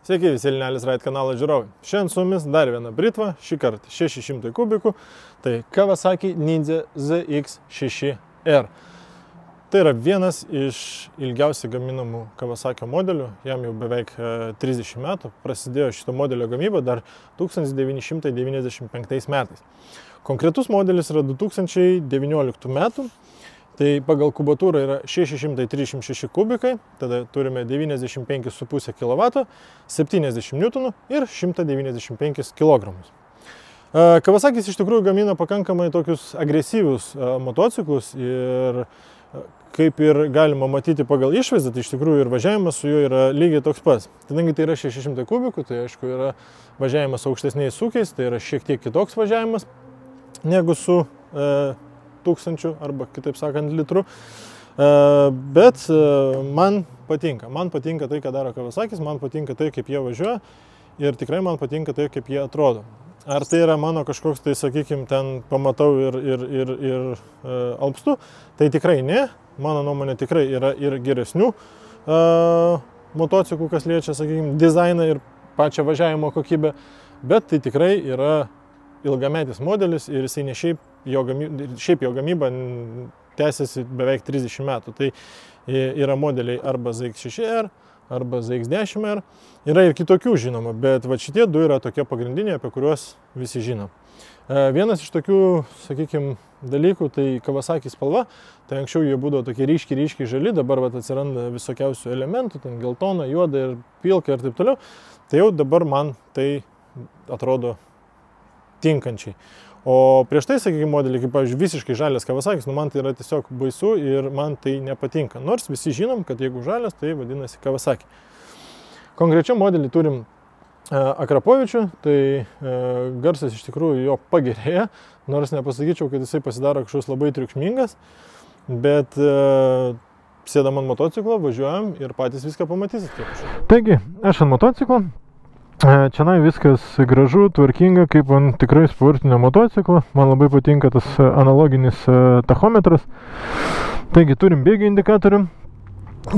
Sveiki visi Elnelis Ride kanalo žiūrovai. Šiandien su jumis dar viena britva, šį kartą 600 kubikų, tai Kawasaki Ninja ZX6R. Tai yra vienas iš ilgiausiai gaminamų Kawasaki modelių, jam jau beveik 30 metų, prasidėjo šito modelio gamyba dar 1995 metais. Konkretus modelis yra 2019 metų. Tai pagal kubatūrą yra 636 kubikai, tada turime 95,5 kW, 70 N ir 195 kg. Kawasakis iš tikrųjų gamina pakankamai tokius agresyvius motociklus ir kaip ir galima matyti pagal išvaizdą, tai iš tikrųjų ir važiavimas su juo yra lygiai toks pats. Kadangi tai yra 600 kubikų, tai aišku yra važiavimas aukštesniais sūkiais, tai yra šiek tiek kitoks važiavimas negu su 1000 arba kitaip sakant litrų, bet man patinka tai, ką daro Kawasakis, man patinka tai, kaip jie važiuoja ir tikrai man patinka tai, kaip jie atrodo. Ar tai yra mano kažkoks, tai sakykime, ten pamatau ir alpstu, tai tikrai ne, mano nuomonė tikrai yra ir geresnių motociklų, kas liečia, sakykime, dizainą ir pačią važiavimo kokybę, bet tai tikrai yra ilgametis modelis ir jisai ne šiaip jo gamyba tęsiasi beveik 30 metų. Tai yra modeliai arba ZX6R, arba ZX10R. Yra ir kitokių žinoma, bet va šitie du yra tokie pagrindiniai, apie kuriuos visi žinom. Vienas iš tokių, sakykime, dalykų, tai Kawasaki spalva. Tai anksčiau jie būdavo tokie ryškiai žali, dabar va atsiranda visokiausių elementų, ten geltona, juoda ir pilka ir taip toliau. Tai jau dabar man tai atrodo tinkančiai. O prieš tai, sakykime, modelį, kaip, pavyzdžiui, visiškai žalias Kawasakis, man tai yra tiesiog baisu ir man tai nepatinka. Nors visi žinom, kad jeigu žalias, tai vadinasi Kawasaki. Konkrečiam modelį turim Akrapovičių, tai garsas iš tikrųjų jo pagerėja, nors nepasakyčiau, kad jisai pasidaro kažkoks labai triukšmingas, bet sėdam ant motociklo, važiuojam ir patys viską pamatysit. Taigi, aš ant motociklo. Čianai viskas gražu, tvarkinga, kaip ant tikrai sportinio motociklo. Man labai patinka tas analoginis tachometras. Taigi turim bėgių indikatorių,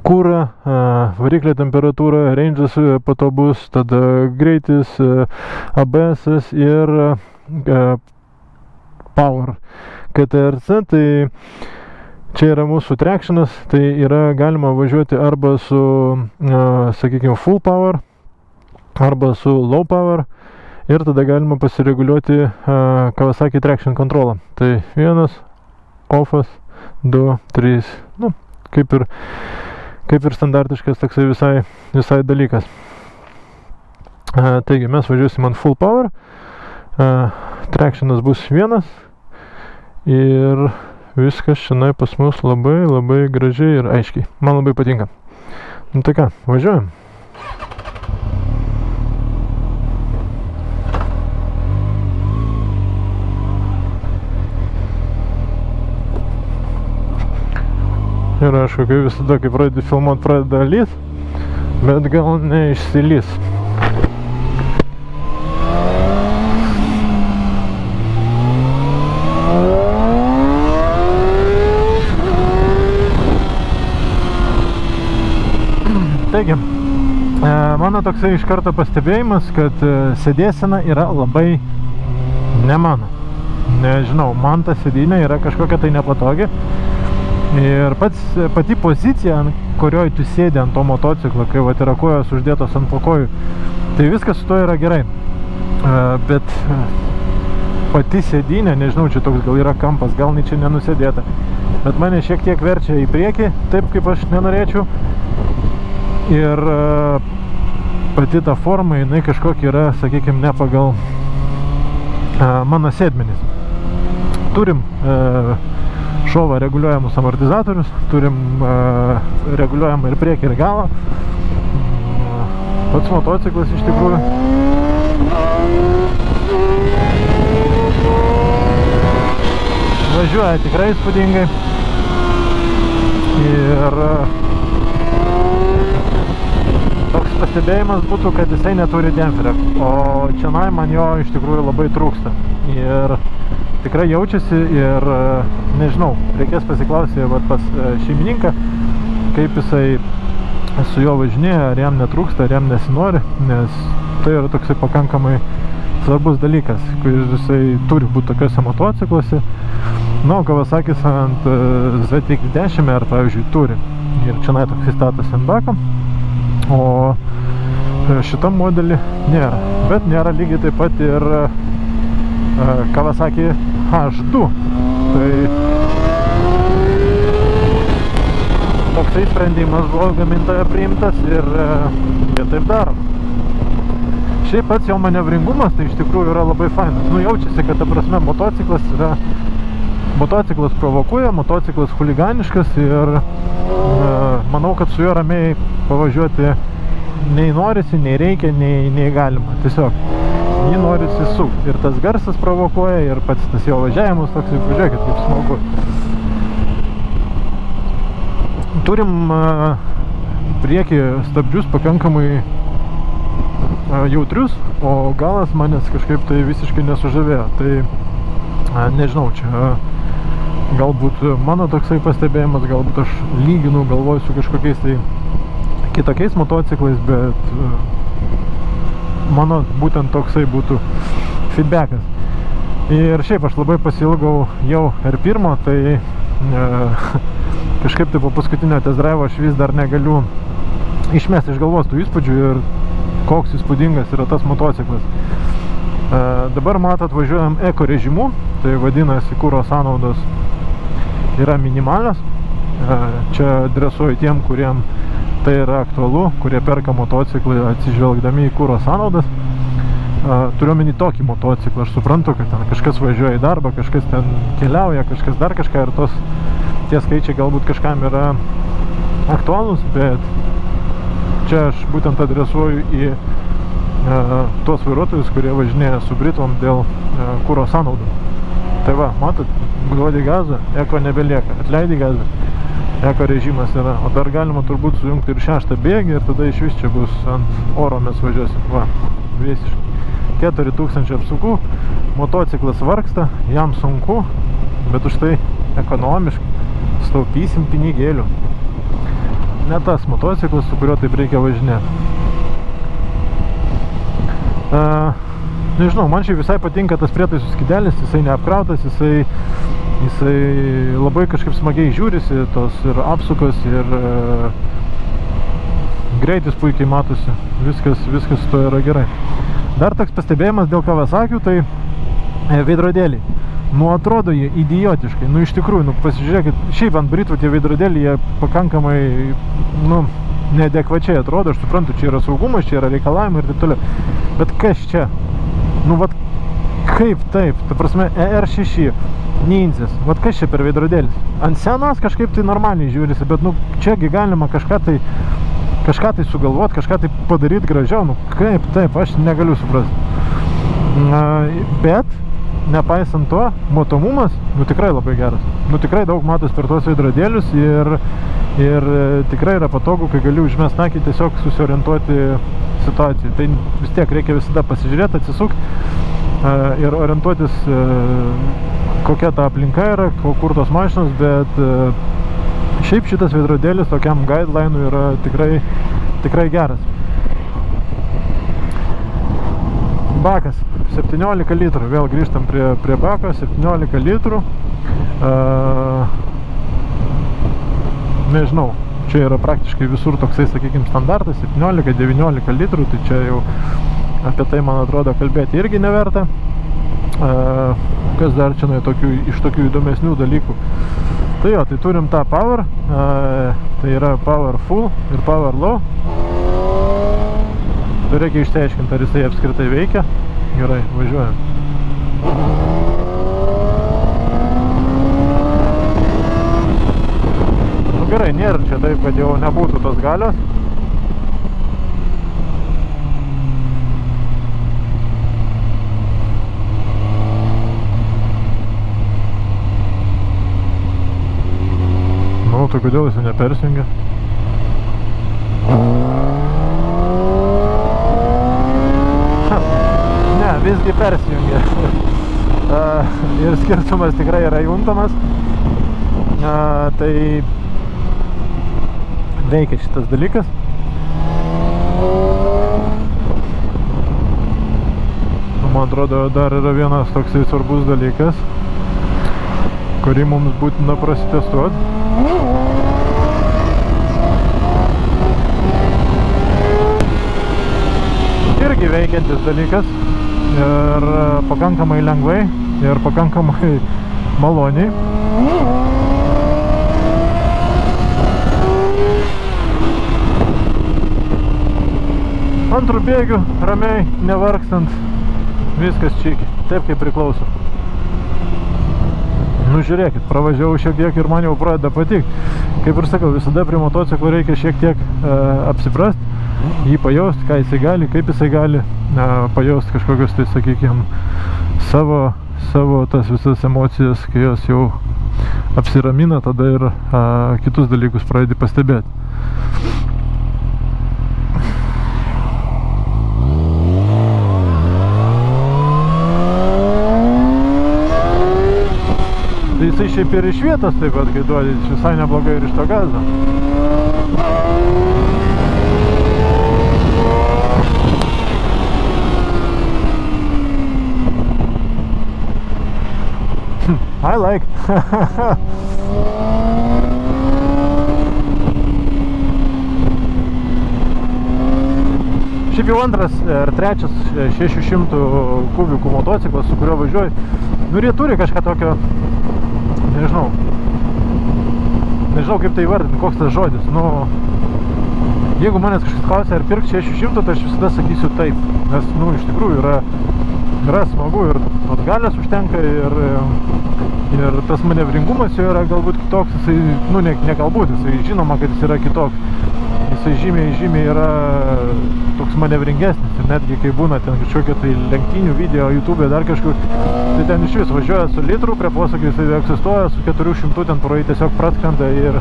kurą, variklio temperatūra, range'as po to bus, tada greitis, ABS ir power. KTRC, tai čia yra mūsų tractionas, tai yra galima važiuoti arba su, sakykime, full power, arba su low power ir tada galima pasireguliuoti Kawasaki traction controlą. Tai 1, offas, 2, 3, nu, kaip ir standartiškas toksai visai dalykas. Taigi mes važiuosim ant full power, tractionas bus 1 ir viskas šiandien pas mus labai gražiai ir aiškiai. Man labai patinka. Nu tai ką, važiuojam. Ir aišku, kaip visada, kai pradedi filmuot, pradeda lys, bet gal neišsilys. Taigi, mano toksai iš karto pastebėjimas, kad sėdėsena yra labai ne mano. Nežinau, man ta sėdynė yra kažkokia tai nepatogi. Ir pati pozicija, ant kurioj tu sėdi ant to motociklo, kai vat yra kojos uždėtos ant pakojų, tai viskas su to yra gerai. Bet pati sėdynė, nežinau, čia toks gal yra kampas, gal čia nenusėdėta, bet mane šiek tiek verčia į priekį, taip kaip aš nenorėčiau. Ir pati ta forma, jinai kažkokia yra, sakykime, ne pagal mano sėdmenis. Turim šovą reguliuojamus amortizatorius, turim reguliuojamą ir priekį ir galą. Pats motociklas iš tikrųjų važiuoja tikrai įspūdingai ir toks pastebėjimas būtų, kad jisai neturi demperio, o čianai man jo iš tikrųjų labai trūksta ir tikrai jaučiasi ir nežinau, reikės pasiklausyti pas šeimininką, kaip jisai su juo važinėja, ar jam netrūksta, ar jam nesinori, nes tai yra toksai pakankamai svarbus dalykas, kuris jisai turi būti tokiuose motocikluose. Na, Kawasaki ant ZX10 ar, pavyzdžiui, turi. Ir čia toks statosi ant bako, o šitam modelį nėra. Bet nėra lygiai taip pat ir Kawasaki H2. Tai toksai sprendimas buvo gamintojo priimtas ir jie taip daro. Šiaip pats jo manevringumas tai iš tikrųjų yra labai fainas. Nu, jaučiasi, kad ta prasme motociklas provokuoja, motociklas chuliganiškas ir manau, kad su juo ramiai pavažiuoti nei norisi, nei reikia, nei galima. Tiesiog jį norisi sukti. Ir tas garsas provokuoja, ir pats tas jo važiavimas toks, pažiūrėkit, kaip smagu. Turim priekį stabdžius pakankamai jautrius, o galas manęs kažkaip tai visiškai nesužavėjo. Tai nežinau, čia galbūt mano toksai pastebėjimas, galbūt aš lyginu, galvoju su kažkokiais tai kitokiais motociklais, bet mano būtent toksai būtų feedbackas. Ir šiaip aš labai pasiilgau jau R1, tai kažkaip tai po paskutinio test drive aš vis dar negaliu išmesti iš galvos tų įspūdžių ir koks įspūdingas yra tas motociklas. Dabar matot, važiuojam eko režimu, tai vadinasi kuro sąnaudos yra minimalios. Čia adresuoju tiem, kuriem tai yra aktualu, kurie perka motociklą atsižvelgdami į kuro sąnaudas. Turiuomenį tokį motociklą, aš suprantu, kad ten kažkas važiuoja į darbą, kažkas ten keliauja, kažkas dar kažką ir tie skaičiai galbūt kažkam yra aktualūs, bet čia aš būtent adresuoju į tuos vairuotojus, kurie važinėja su Britom dėl kuro sąnaudų. Tai va, matot, duodi gazą, eko nebelieka, atleidi gazą, eko režimas yra, o dar galima turbūt sujungti ir 6 bėgį ir tada iš vis čia bus ant oro mes važiuosim, va, visiškai. 4000 apsukų, motociklas vargsta, jam sunku, bet už tai ekonomiškai staupysim pinigėlių. Ne tas motociklas, su kuriuo taip reikia važinėti. Nežinau, man šiaip visai patinka tas prietaisų skydelis, jisai neapkrautas, jisai labai kažkaip smagiai žiūrisi, tos ir apsukos, ir greitis puikiai matosi, viskas to yra gerai. Dar toks pastebėjimas dėl Kawasakių, tai veidrodėliai. Nu, atrodo jie idiotiškai, nu, iš tikrųjų, nu, pasižiūrėkit, šiaip ant Britų tie veidrodėliai, jie pakankamai, nu, neadekvačiai atrodo, aš suprantu, čia yra saugumas, čia yra reikalavimai ir taip toliau. Bet kas čia? Nu, vat, kaip taip? Ta prasme, ER6, Ninzas, vat kas čia per veidrodėlis? Ant senos kažkaip tai normaliai žiūrisi, bet, nu, čiagi galima kažką tai sugalvot, kažką tai padaryti gražiau, nu, kaip taip, aš negaliu suprasti. Bet, nepaisant to, matomumas, nu, tikrai labai geras. Nu, tikrai daug matos per tuos veidrodėlius ir tikrai yra patogu, kai gali užmest akį tiesiog susiorientuoti situacijai. Tai vis tiek reikia visada pasižiūrėti, atsisukti ir orientuotis, kokia ta aplinka yra, kur tos mašinos, bet šiaip šitas veidrodėlis tokiam guideline'ui yra tikrai geras. Bakas 17 litrų, vėl grįžtam prie bako, 17 litrų. Nežinau, čia yra praktiškai visur toksai, sakykime, standartas, 17-19 litrų, tai čia jau apie tai, man atrodo, kalbėti irgi neverta. Kas dar čia iš tokių įdomesnių dalykų? Tai jo, tai turim tą power, tai yra power full ir power low. Tai reikia išsiaiškinti, ar jisai apskritai veikia. Gerai, važiuojam. Nu gerai, nėra čia taip, kad jau nebūtų tos galios. Nu, tai kodėl jis nepersijungia? Ne, visgi persijungia. Ir skirtumas tikrai yra juntamas. Tai veikia šitas dalykas. man atrodo, dar yra vienas toksai svarbus dalykas, kurį mums būtina prasitestuoti. Irgi veikiantis dalykas ir pakankamai lengvai ir pakankamai maloniai. Antrų bėgių, ramiai, nevargstant, viskas čiki, taip kaip priklauso. Nu žiūrėkit, pravažiavau šiek tiek ir man jau pradeda patikti. Kaip ir sakau, visada prie motociklo reikia šiek tiek apsiprast, jį pajaust, ką jisai gali, kaip jisai gali pajaust kažkokios, tai sakykime, savo tas visas emocijas, kai jos jau apsiramina, tada ir kitus dalykus pradedi pastebėti. Tai jisai šiaip ir iš vietos taip pat, kai duodi, visai neblogai ir iš to gazo. I like. Šiaip jau antras ir trečias 600 kubikų motociklas, su kuriuo važiuoju. Nu ir jie turi kažką tokio, nežinau kaip tai įvardinti, koks tas žodis. Nu, jeigu manęs kažkas klausia, ar pirkti 600, tai aš visada sakysiu taip. Nes, nu, iš tikrųjų yra smagu ir tos galios užtenka ir tas manevringumas jo yra galbūt kitoks, jisai, nu, ne galbūt, jisai žinoma, kad jis yra kitoks. Jisai žymiai yra toks manevringesnis ir netgi kai būna ten kažkokie tai lenktynių video YouTube dar kažkur, tai ten iš vis važiuoja su litru, prie posūkio jisai egzistuoja, su 400 ten pro jį tiesiog praskrenda ir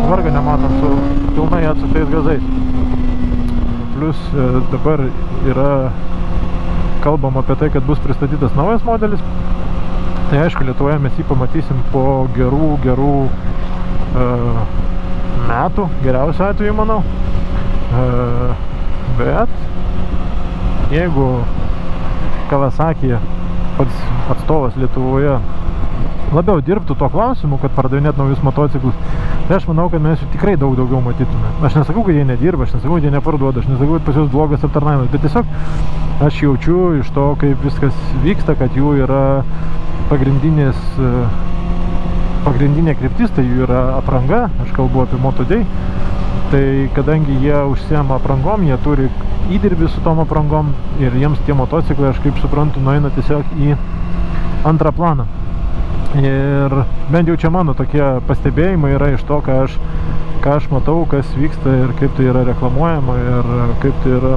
varga nematom su pilnai atsuktais gazais. Plus dabar yra kalbam apie tai, kad bus pristatytas naujas modelis. Tai aišku, Lietuvoje mes jį pamatysim po gerų metų, geriausiu atveju, manau. Bet jeigu Kawasaki pats atstovas Lietuvoje labiau dirbtų tuo klausimu, kad pardavinėt naujus motociklus, tai aš manau, kad mes jų tikrai daugiau matytume. Aš nesakau, kad jie nedirba, aš nesakau, kad jie neparduoda, aš nesakau, kad pas juos blogas aptarnavimas, bet tiesiog aš jaučiu iš to, kaip viskas vyksta, kad jų yra pagrindinė kryptis, tai jų yra apranga, aš kalbu apie Moto2, tai kadangi jie užsiema aprangom, jie turi įdirbį su tom aprangom ir jiems tie motociklai, aš kaip suprantu, nueina tiesiog į antrą planą. Ir bent jau čia mano tokie pastebėjimai yra iš to, ką aš matau, kas vyksta ir kaip tai yra reklamuojama ir kaip tai yra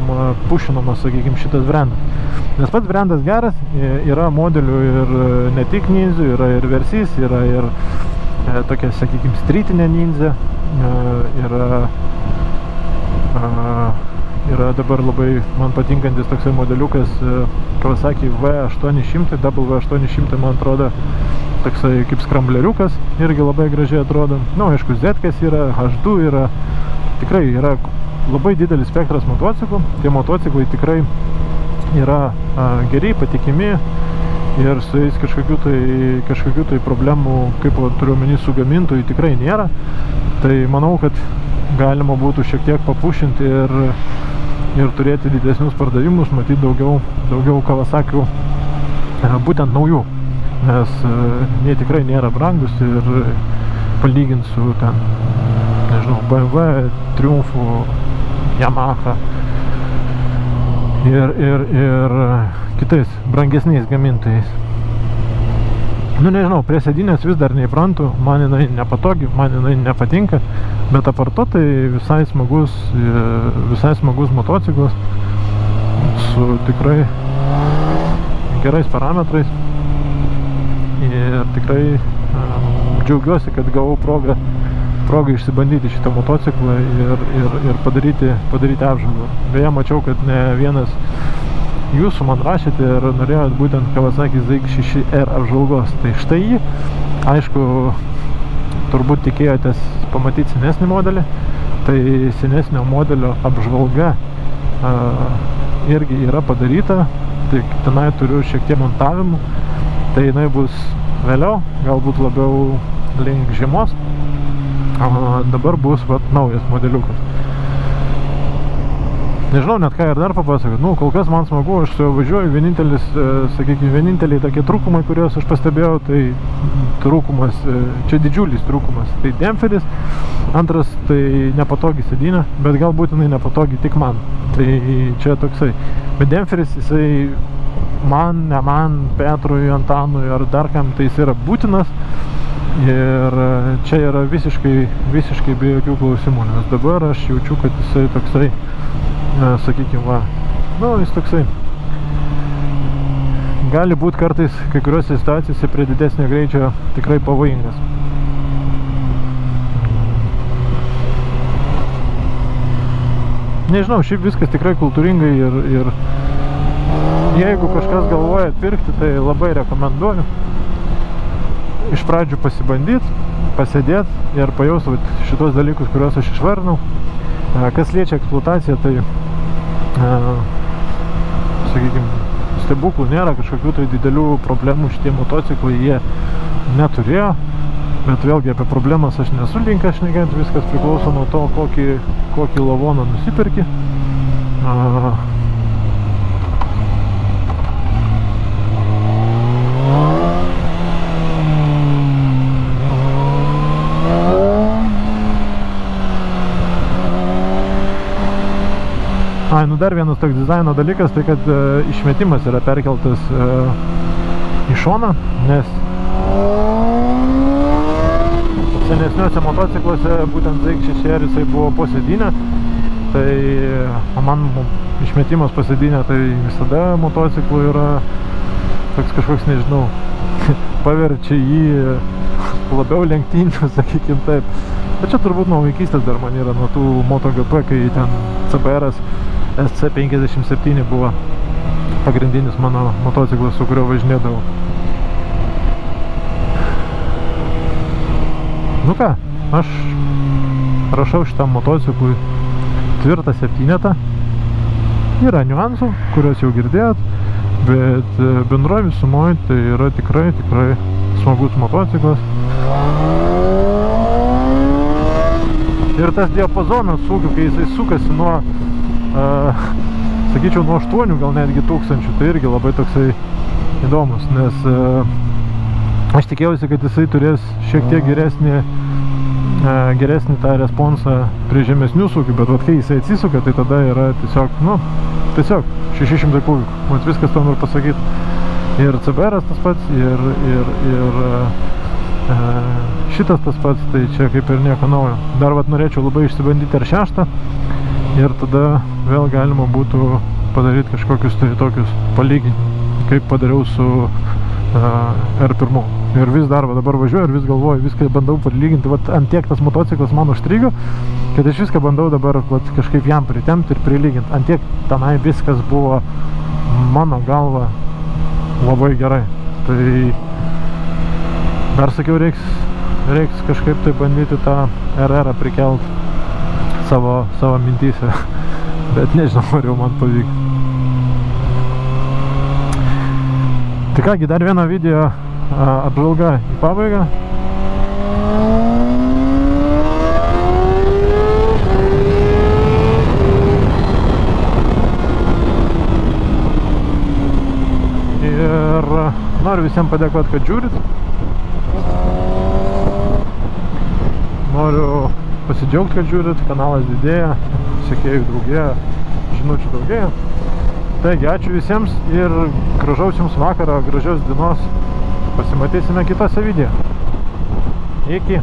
pušinamas, sakykime, šitas brandas. Nes pats brandas geras, yra modelių ir ne tik Ninja, yra ir Versys, yra ir tokia, sakykime, streetinė Ninja, yra dabar labai man patinkantis toksai modeliukas Kawasaki V800, W800, man atrodo, toksai kaip skrambleriukas, irgi labai gražiai atrodo. Nu, aišku, Z-kas yra, H2 yra, tikrai yra labai didelis spektras motociklų. Tie motociklai tikrai yra geri, patikimi ir su jais kažkokių tai problemų, kaip turiu omeny, su gamintojų tikrai nėra. Tai manau, kad galima būtų šiek tiek papušinti ir turėti didesnius pardavimus, matyti daugiau Kawasakių, būtent naujų, nes jie tikrai nėra brangus ir palyginti su ten, nežinau, BMW, Triumfu, Yamaha ir kitais brangesniais gamintojais. Nu, nežinau, prie sėdynės vis dar neįprantu, man jinai nepatogi, man jinai nepatinka, bet apart to tai visai smagus motociklas su tikrai gerais parametrais ir tikrai džiaugiuosi, kad gavau progą išsibandyti šitą motociklą ir padaryti apžvalgą. Beje, mačiau, kad ne vienas jūsų man rašėte ir norėjot būtent Kawasaki ZX6R apžvalgos. Tai štai jį, aišku, turbūt tikėjotės pamatyti senesnį modelį, tai senesnio modelio apžvalga irgi yra padaryta, tik tenai turiu šiek tiek montavimų, tai jinai bus vėliau, galbūt labiau link žiemos, o dabar bus naujas modeliukas. Nežinau net ką ir dar papasakot, kol kas man smagu, aš su juo važiuoju, vieninteliai tokie trūkumai, kuriuos aš pastebėjau, tai trūkumas, čia didžiulis trūkumas, tai demperis, antras tai nepatogi sėdynė, bet galbūt jinai nepatogi tik man, tai čia toksai, bet demperis jisai man, ne man, Petrui, Antanui ar dar kam, tai jis yra būtinas ir čia yra visiškai be jokių klausimų, nes dabar aš jaučiu, kad jisai toksai, sakykime, jis toksai gali būti kartais kai kuriuose situacijose prie didesnio greičio tikrai pavojingas. Nežinau, šiaip viskas tikrai kultūringai ir jeigu kažkas galvoja pirkti, tai labai rekomenduoju iš pradžių pasibandyti, pasėdėti ir pajausti šitos dalykus, kuriuos aš išvardinau. Kas liečia eksploataciją, tai sakykime, stebuklų nėra, kažkokių tai didelių problemų šitie motociklai jie neturėjo, bet vėlgi apie problemas aš nesu linkęs šnekėti, viskas priklauso nuo to, kokį lavoną nusipirki. Dar vienas toks dizaino dalykas, tai kad išmetimas yra perkeltas į šoną, nes senesniuose motocikluose būtent ZX6R jisai buvo po sėdynę, tai man išmetimas po sėdynę tai visada motociklų yra toks kažkoks, nežinau, paverčia jį labiau lenktynių, sakykim taip. Bet čia turbūt nuo vaikystės dar man yra, nuo tų MotoGP, kai ten CBR-as SC57 buvo pagrindinis mano motociklas, su kurio važinėdavau. Ką, aš rašau šitam motociklui tvirtą 7. Yra niuansų, kuriuos jau girdėjot, bet bendroje visumoje tai yra tikrai smagus motociklas. Ir tas diapazonas sūkių, kai jisai sukasi nuo sakyčiau, nuo 8 gal netgi tūkstančių, tai irgi labai toksai įdomus, nes aš tikėjausi, kad jisai turės šiek tiek geresnį tą responsą prie žemesnių sūkių, bet kai jisai atsisuka, tai tada yra tiesiog 600 kubikų, viskas tam ir pasakyti. Ir CBR-as tas pats, ir šitas tas pats, tai čia kaip ir nieko naujo. Dar norėčiau labai išsibandyti R6 ir tada vėl galima būtų padaryti kažkokius tai tokius palyginimus, kaip padariau su R1. Ir vis dar dabar važiuoju ir vis galvoju, viską bandau palyginti, ant tiek tas motociklas man užstrigo, kad aš viską bandau dabar kažkaip jam pritemti ir prilyginti. Ant tiek tenai viskas buvo mano galva labai gerai. Tai dar sakiau, reiks kažkaip tai bandyti tą RR prikelt savo mintyse, bet nežinau, ar jau man pavyks. Tai kągi, dar vieną video apžvalga į pabaigą. Ir noriu visiems padėkoti, kad žiūrit. Noriu pasidžiaugti, kad žiūrit, kanalas didėja, sekėjų daugėja, žinučių daugėja. Taigi, ačiū visiems ir gražaus jums vakaro, gražios dienos. Pasimatysime kitose video. Iki.